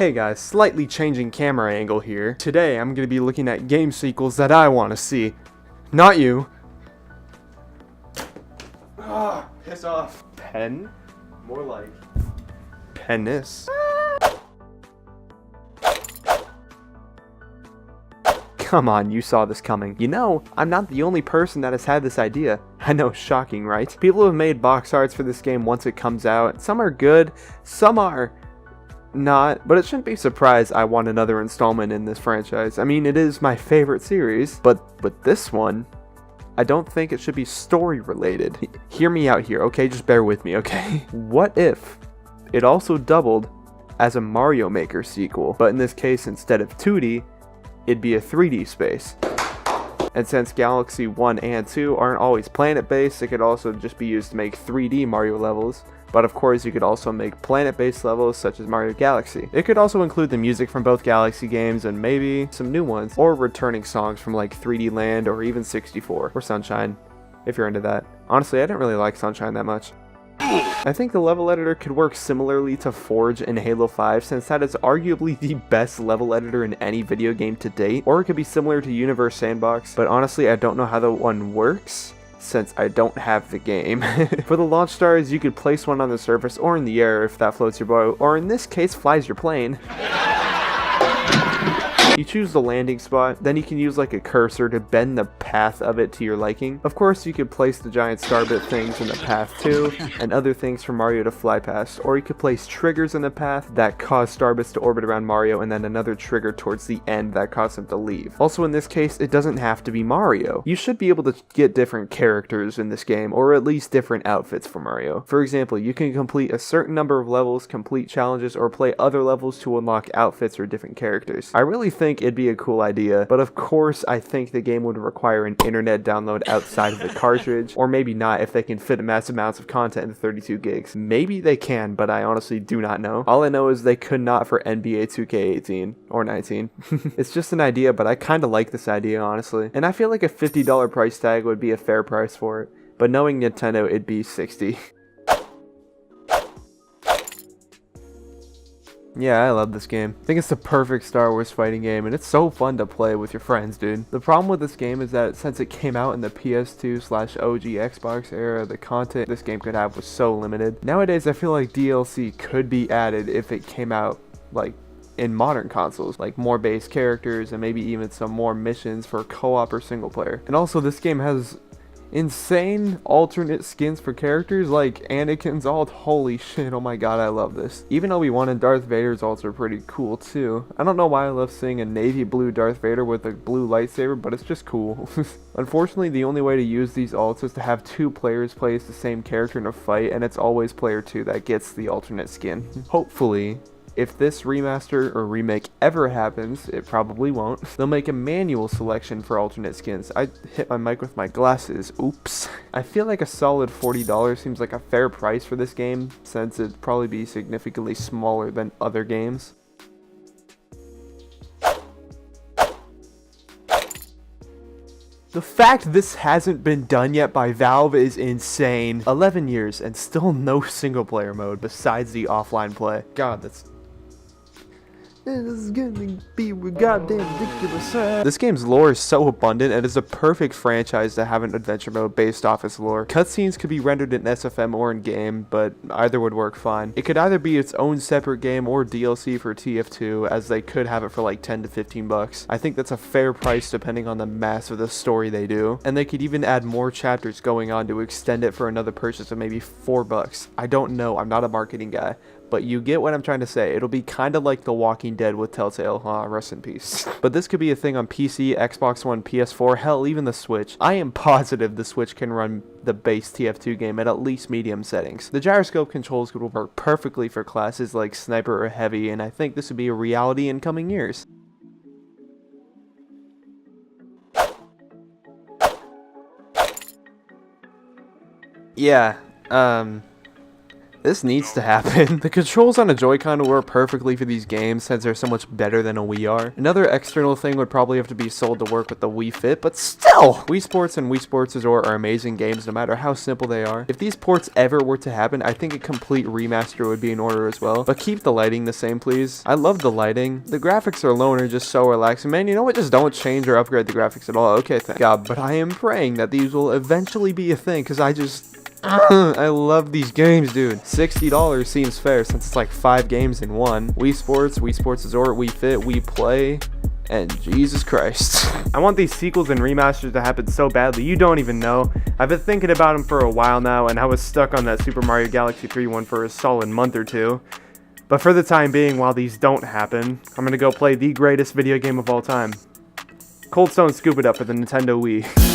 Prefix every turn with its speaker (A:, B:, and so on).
A: Hey guys, slightly changing camera angle here. Today I'm going to be looking at game sequels that I want to see. Not you. Ah, piss off. Pen? More like penis. Come on, you saw this coming. You know, I'm not the only person that has had this idea. I know, shocking, right? People have made box arts for this game once it comes out. Some are good, some are not, but it shouldn't be surprised I want another installment in this franchise. I mean, it is my favorite series, but with this one, I don't think it should be story related. Hear me out here, okay? Just bear with me, okay? What if it also doubled as a Mario Maker sequel, but in this case, instead of 2D, it'd be a 3D space. And since Galaxy 1 and 2 aren't always planet-based, it could also just be used to make 3D Mario levels. But of course, you could also make planet-based levels such as Mario Galaxy. It could also include the music from both Galaxy games and maybe some new ones, or returning songs from like 3D Land or even 64, or Sunshine, if you're into that. Honestly, I didn't really like Sunshine that much. I think the level editor could work similarly to Forge in Halo 5, since that is arguably the best level editor in any video game to date, or it could be similar to Universe Sandbox, but honestly I don't know how that one works, since I don't have the game. For the launch stars, you could place one on the surface or in the air if that floats your boat, or in this case flies your plane. You choose the landing spot, then you can use like a cursor to bend the path of it to your liking. Of course, you could place the giant starbit things in the path too, and other things for Mario to fly past, or you could place triggers in the path that cause starbits to orbit around Mario, and then another trigger towards the end that cause him to leave. Also in this case, it doesn't have to be Mario. You should be able to get different characters in this game, or at least different outfits for Mario. For example, you can complete a certain number of levels, complete challenges, or play other levels to unlock outfits or different characters. I really think it'd be a cool idea, but of course I think the game would require an internet download outside of the cartridge, or maybe not if they can fit massive amounts of content into 32 gigs. Maybe they can, but I honestly do not know. All I know is they could not for NBA 2K18 or 19. It's just an idea, but I kind of like this idea, honestly. And I feel like a $50 price tag would be a fair price for it, but knowing Nintendo, it'd be $60. Yeah, I love this game. I think it's the perfect Star Wars fighting game, and it's so fun to play with your friends, dude. The problem with this game is that since it came out in the PS2/OG Xbox era, the content this game could have was so limited. Nowadays, I feel like DLC could be added if it came out, like, in modern consoles, like more base characters and maybe even some more missions for co-op or single player. And also, this game has insane alternate skins for characters like Anakin's alt. Holy shit, oh my god, I love this. Even Obi-Wan and Darth Vader's alts are pretty cool too. I don't know why I love seeing a navy blue Darth Vader with a blue lightsaber, but it's just cool. Unfortunately, the only way to use these alts is to have two players play as the same character in a fight, and it's always player 2 that gets the alternate skin. Hopefully, if this remaster or remake ever happens, it probably won't, they'll make a manual selection for alternate skins. I hit my mic with my glasses, oops. I feel like a solid $40 seems like a fair price for this game, since it'd probably be significantly smaller than other games. The fact this hasn't been done yet by Valve is insane. 11 years and still no single player mode besides the offline play. God, this is gonna be goddamn ridiculous. This game's lore is so abundant and is a perfect franchise to have an adventure mode based off its lore. Cutscenes could be rendered in SFM or in game, but either would work fine. It could either be its own separate game or DLC for TF2, as they could have it for like 10 to 15 bucks. I think that's a fair price depending on the mass of the story they do. And they could even add more chapters going on to extend it for another purchase of maybe 4 bucks. I don't know, I'm not a marketing guy, but you get what I'm trying to say. It'll be kind of like The Walking Dead with Telltale. Rest in peace. But this could be a thing on PC, Xbox One, PS4, hell, even the Switch. I am positive the Switch can run the base TF2 game at least medium settings. The gyroscope controls could work perfectly for classes like Sniper or Heavy, and I think this would be a reality in coming years. Yeah, This needs to happen. The controls on a Joy-Con will work perfectly for these games since they're so much better than a Wii are. Another external thing would probably have to be sold to work with the Wii Fit, but still! Wii Sports and Wii Sports Resort are amazing games no matter how simple they are. If these ports ever were to happen, I think a complete remaster would be in order as well. But keep the lighting the same, please. I love the lighting. The graphics alone are just so relaxing. Man, you know what? Just don't change or upgrade the graphics at all. Okay, thank God. But I am praying that these will eventually be a thing, because I love these games, dude. $60 seems fair since it's like 5 games in one. Wii Sports Resort, Wii Fit, Wii Play, and Jesus Christ. I want these sequels and remasters to happen so badly, you don't even know. I've been thinking about them for a while now, and I was stuck on that Super Mario Galaxy 3 one for a solid month or two. But for the time being, while these don't happen, I'm gonna go play the greatest video game of all time. Cold Stone Scoop It Up for the Nintendo Wii.